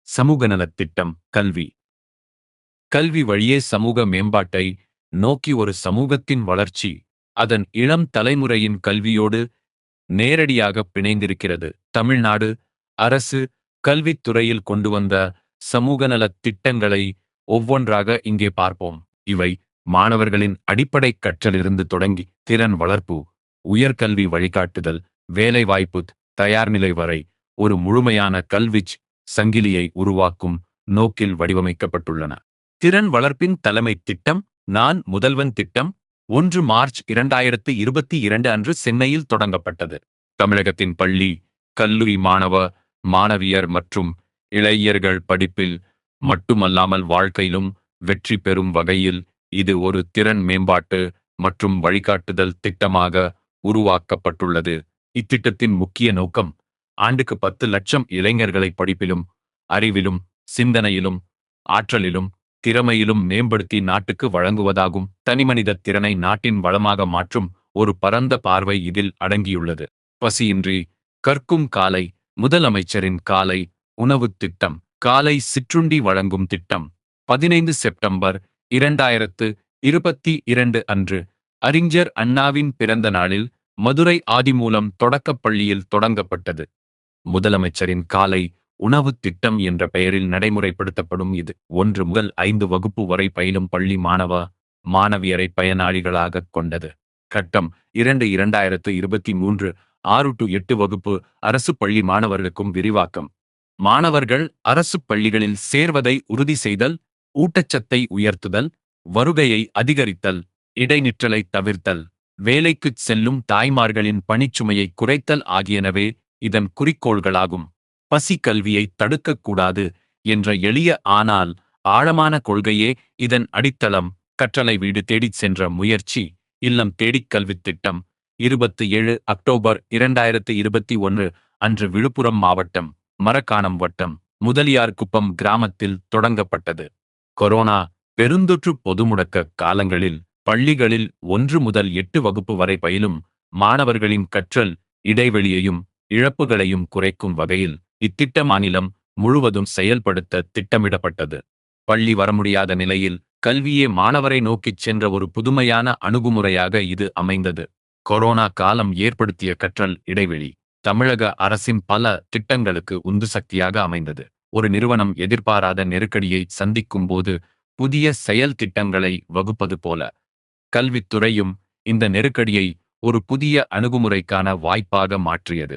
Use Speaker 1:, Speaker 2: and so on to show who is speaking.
Speaker 1: சமூக நலத் திட்டம் கல்வி. கல்வி வழியே சமூக மேம்பாட்டை நோக்கி ஒரு சமூகத்தின் வளர்ச்சி அதன் இளம் தலைமுறையின் கல்வியோடு நேரடியாக பிணைந்திருக்கிறது. தமிழ்நாடு அரசு கல்வித்துறையில் கொண்டு வந்த சமூக நலத் திட்டங்களை ஒவ்வொன்றாக இங்கே பார்ப்போம். இவை மாணவர்களின் அடிப்படை கற்றலிருந்து தொடங்கி திறன் வளர்ப்பு, உயர்கல்வி வழிகாட்டுதல், வேலைவாய்ப்பு தயார்நிலை வரை ஒரு முழுமையான கல்விச் சங்கிலியை உருவாக்கும் நோக்கில் வடிவமைக்கப்பட்டுள்ளன. திறன் வளர்ப்பின் தலைமை திட்டம் நான் முதல்வன் திட்டம் 1 மார்ச் 2022 அன்று சென்னையில் தொடங்கப்பட்டது. தமிழகத்தின் பள்ளி, கல்லூரி மாணவ மாணவியர் மற்றும் இளைஞர்கள் படிப்பில் மட்டுமல்லாமல் வாழ்க்கையிலும் வெற்றி பெறும் வகையில் இது ஒரு திறன் மேம்பாட்டு மற்றும் வழிகாட்டுதல் திட்டமாக உருவாக்கப்பட்டுள்ளது. இத்திட்டத்தின் முக்கிய நோக்கம் ஆண்டுக்கு 10 லட்சம் இளைஞர்களை படிப்பிலும், அறிவிலும், சிந்தனையிலும், ஆற்றலிலும், திறமையிலும் மேம்படுத்தி நாட்டுக்கு வழங்குவதாகும். தனிமனித திறனை நாட்டின் வளமாக மாற்றும் ஒரு பரந்த பார்வை இதில் அடங்கியுள்ளது. பசியின்றி கற்கும் காலை முதலமைச்சரின் காலை உணவு திட்டம். காலை சிற்றுண்டி வழங்கும் திட்டம் 15 செப்டம்பர் 2022 அன்று அறிஞர் அண்ணாவின் பிறந்த நாளில் மதுரை ஆதிமூலம் தொடக்கப் பள்ளியில் தொடங்கப்பட்டது. முதலமைச்சரின் காலை உணவு திட்டம் என்ற பெயரில் நடைமுறைப்படுத்தப்படும் இது 1 முதல் 5 வகுப்பு வரை பயிலும் பள்ளி மாணவ மாணவியரை பயனாளிகளாக கொண்டது. கட்டம் 2023 6 to 8 வகுப்பு அரசு பள்ளி மாணவர்களுக்கும் விரிவாக்கம். மாணவர்கள் அரசு பள்ளிகளில் சேர்வதை உறுதி செய்தல், ஊட்டச்சத்தை உயர்த்துதல், வருகையை அதிகரித்தல், இடைநிற்றலை தவிர்த்தல், வேலைக்குச் செல்லும் தாய்மார்களின் பணிச்சுமையை குறைத்தல் ஆகியனவே இதன் குறிக்கோள்களாகும். பசி கல்வியை தடுக்கக்கூடாது என்ற எளிய ஆனால் ஆழமான கொள்கையே இதன் அடித்தளம். கற்றலை வீடு தேடிச் சென்ற முயற்சி. இல்லம் தேடிக் கல்வித் திட்டம் 27 அக்டோபர் 2021 அன்று விழுப்புரம் மாவட்டம் மரக்காணம் வட்டம் முதலியார்குப்பம் கிராமத்தில் தொடங்கப்பட்டது. கொரோனா பெருந்தொற்று பொதுமுடக்க காலங்களில் பள்ளிகளில் 1 முதல் 8 வகுப்பு வரை பயிலும் மாணவர்களின் கற்றல் இடைவெளியையும் இழப்புகளையும் குறைக்கும் வகையில் இத்திட்ட மாநிலம் முழுவதும் செயல்படுத்த திட்டமிடப்பட்டது. பள்ளி வர முடியாத நிலையில் கல்வியே மாணவரை நோக்கிச் சென்ற ஒரு புதுமையான அணுகுமுறையாக இது அமைந்தது. கொரோனா காலம் ஏற்படுத்திய கற்றல் இடைவெளி தமிழக அரசின் பல திட்டங்களுக்கு உந்து சக்தியாக அமைந்தது. ஒரு நிறுவனம் எதிர்பாராத நெருக்கடியை சந்திக்கும் போது புதிய செயல் திட்டங்களை வகுப்பது போல கல்வித்துறையும் இந்த நெருக்கடியை ஒரு புதிய அணுகுமுறைக்கான வாய்ப்பாக மாற்றியது.